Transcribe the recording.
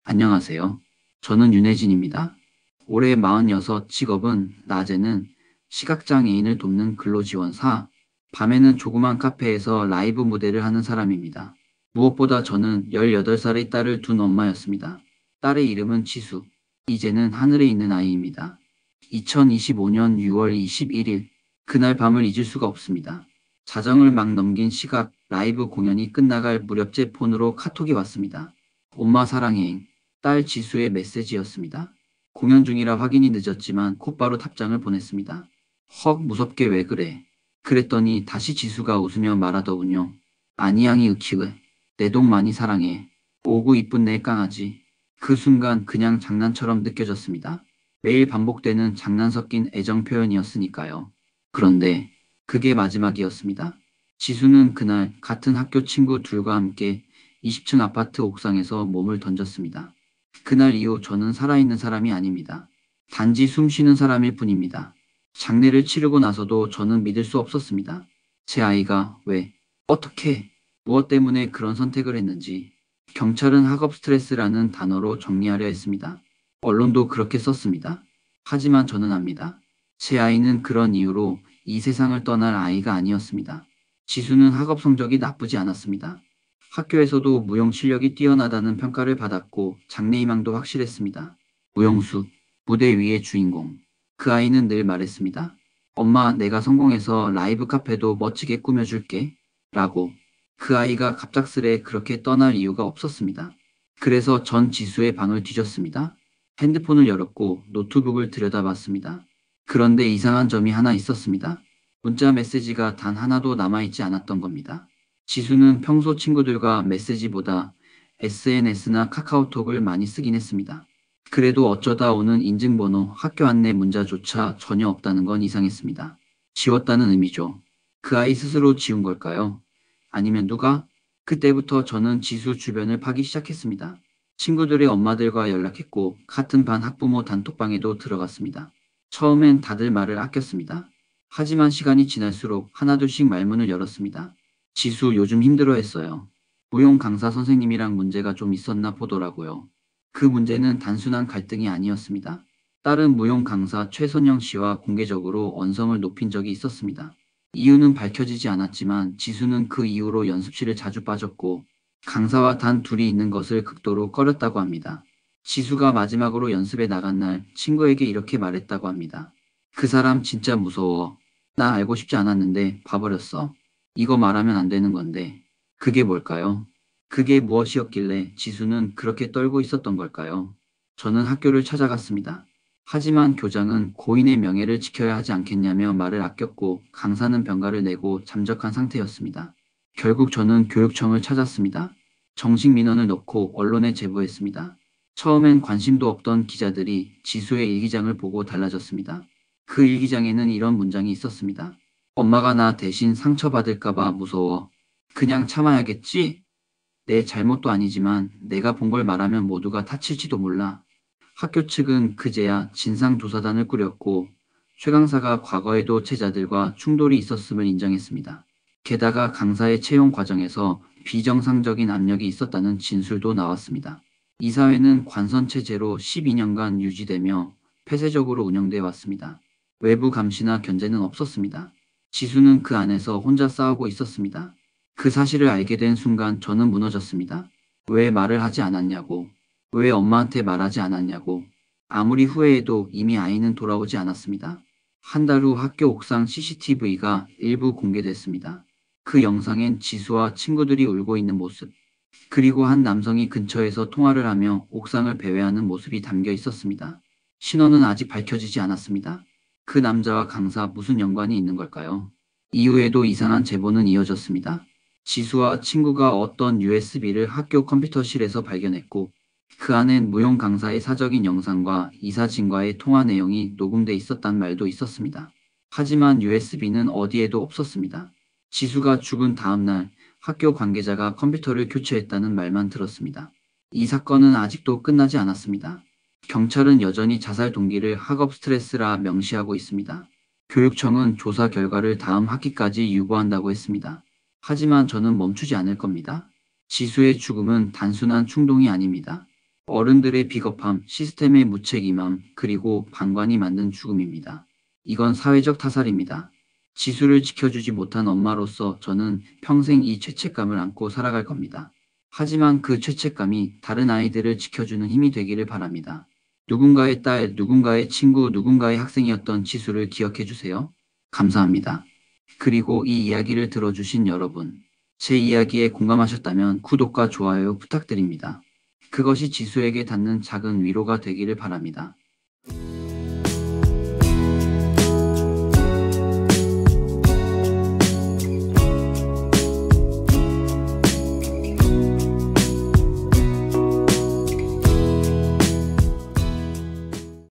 안녕하세요. 저는 윤혜진입니다. 올해 46, 직업은 낮에는 시각장애인을 돕는 근로지원사, 밤에는 조그만 카페에서 라이브 무대를 하는 사람입니다. 무엇보다 저는 18살의 딸을 둔 엄마였습니다. 딸의 이름은 지수. 이제는 하늘에 있는 아이입니다. 2025년 6월 21일, 그날 밤을 잊을 수가 없습니다. 자정을 막 넘긴 시각, 라이브 공연이 끝나갈 무렵 제 폰으로 카톡이 왔습니다. 엄마 사랑해. 딸 지수의 메시지였습니다. 공연 중이라 확인이 늦었지만 곧바로 답장을 보냈습니다. 헉, 무섭게 왜 그래? 그랬더니 다시 지수가 웃으며 말하더군요. 아니양이 으키왜. 내 동 많이 사랑해. 오구 이쁜 내 강아지. 그 순간 그냥 장난처럼 느껴졌습니다. 매일 반복되는 장난 섞인 애정 표현이었으니까요. 그런데 그게 마지막이었습니다. 지수는 그날 같은 학교 친구 둘과 함께 20층 아파트 옥상에서 몸을 던졌습니다. 그날 이후 저는 살아있는 사람이 아닙니다. 단지 숨 쉬는 사람일 뿐입니다. 장례를 치르고 나서도 저는 믿을 수 없었습니다. 제 아이가 왜, 어떻게, 무엇 때문에 그런 선택을 했는지. 경찰은 학업 스트레스라는 단어로 정리하려 했습니다. 언론도 그렇게 썼습니다. 하지만 저는 압니다. 제 아이는 그런 이유로 이 세상을 떠날 아이가 아니었습니다. 지수는 학업 성적이 나쁘지 않았습니다. 학교에서도 무용 실력이 뛰어나다는 평가를 받았고 장래희망도 확실했습니다. 무용수, 무대 위의 주인공. 그 아이는 늘 말했습니다. 엄마, 내가 성공해서 라이브 카페도 멋지게 꾸며줄게. 라고. 그 아이가 갑작스레 그렇게 떠날 이유가 없었습니다. 그래서 전 지수의 방을 뒤졌습니다. 핸드폰을 열었고 노트북을 들여다봤습니다. 그런데 이상한 점이 하나 있었습니다. 문자 메시지가 단 하나도 남아있지 않았던 겁니다. 지수는 평소 친구들과 메시지보다 SNS나 카카오톡을 많이 쓰긴 했습니다. 그래도 어쩌다 오는 인증번호, 학교 안내 문자조차 전혀 없다는 건 이상했습니다. 지웠다는 의미죠. 그 아이 스스로 지운 걸까요? 아니면 누가? 그때부터 저는 지수 주변을 파기 시작했습니다. 친구들의 엄마들과 연락했고 같은 반 학부모 단톡방에도 들어갔습니다. 처음엔 다들 말을 아꼈습니다. 하지만 시간이 지날수록 하나둘씩 말문을 열었습니다. 지수 요즘 힘들어했어요. 무용 강사 선생님이랑 문제가 좀 있었나 보더라고요. 그 문제는 단순한 갈등이 아니었습니다. 딸은 무용 강사 최선영 씨와 공개적으로 언성을 높인 적이 있었습니다. 이유는 밝혀지지 않았지만 지수는 그 이후로 연습실을 자주 빠졌고 강사와 단 둘이 있는 것을 극도로 꺼렸다고 합니다. 지수가 마지막으로 연습에 나간 날 친구에게 이렇게 말했다고 합니다. 그 사람 진짜 무서워. 나 알고 싶지 않았는데 봐버렸어. 이거 말하면 안 되는 건데. 그게 뭘까요? 그게 무엇이었길래 지수는 그렇게 떨고 있었던 걸까요? 저는 학교를 찾아갔습니다. 하지만 교장은 고인의 명예를 지켜야 하지 않겠냐며 말을 아꼈고 강사는 병가를 내고 잠적한 상태였습니다. 결국 저는 교육청을 찾았습니다. 정식 민원을 넣고 언론에 제보했습니다. 처음엔 관심도 없던 기자들이 지수의 일기장을 보고 달라졌습니다. 그 일기장에는 이런 문장이 있었습니다. 엄마가 나 대신 상처받을까봐 무서워. 그냥 참아야겠지? 내 잘못도 아니지만 내가 본 걸 말하면 모두가 다칠지도 몰라. 학교 측은 그제야 진상조사단을 꾸렸고 최 강사가 과거에도 제자들과 충돌이 있었음을 인정했습니다. 게다가 강사의 채용 과정에서 비정상적인 압력이 있었다는 진술도 나왔습니다. 이 사회는 관선체제로 12년간 유지되며 폐쇄적으로 운영돼 왔습니다. 외부 감시나 견제는 없었습니다. 지수는 그 안에서 혼자 싸우고 있었습니다. 그 사실을 알게 된 순간 저는 무너졌습니다. 왜 말을 하지 않았냐고. 왜 엄마한테 말하지 않았냐고. 아무리 후회해도 이미 아이는 돌아오지 않았습니다. 한 달 후 학교 옥상 CCTV가 일부 공개됐습니다. 그 영상엔 지수와 친구들이 울고 있는 모습, 그리고 한 남성이 근처에서 통화를 하며 옥상을 배회하는 모습이 담겨 있었습니다. 신원은 아직 밝혀지지 않았습니다. 그 남자와 강사 무슨 연관이 있는 걸까요? 이후에도 이상한 제보는 이어졌습니다. 지수와 친구가 어떤 USB를 학교 컴퓨터실에서 발견했고 그 안엔 무용 강사의 사적인 영상과 이사진과의 통화 내용이 녹음돼 있었단 말도 있었습니다. 하지만 USB는 어디에도 없었습니다. 지수가 죽은 다음 날 학교 관계자가 컴퓨터를 교체했다는 말만 들었습니다. 이 사건은 아직도 끝나지 않았습니다. 경찰은 여전히 자살 동기를 학업 스트레스라 명시하고 있습니다. 교육청은 조사 결과를 다음 학기까지 유보한다고 했습니다. 하지만 저는 멈추지 않을 겁니다. 지수의 죽음은 단순한 충동이 아닙니다. 어른들의 비겁함, 시스템의 무책임함, 그리고 방관이 만든 죽음입니다. 이건 사회적 타살입니다. 지수를 지켜주지 못한 엄마로서 저는 평생 이 죄책감을 안고 살아갈 겁니다. 하지만 그 죄책감이 다른 아이들을 지켜주는 힘이 되기를 바랍니다. 누군가의 딸, 누군가의 친구, 누군가의 학생이었던 지수를 기억해 주세요. 감사합니다. 그리고 이 이야기를 들어주신 여러분, 제 이야기에 공감하셨다면 구독과 좋아요 부탁드립니다. 그것이 지수에게 닿는 작은 위로가 되기를 바랍니다.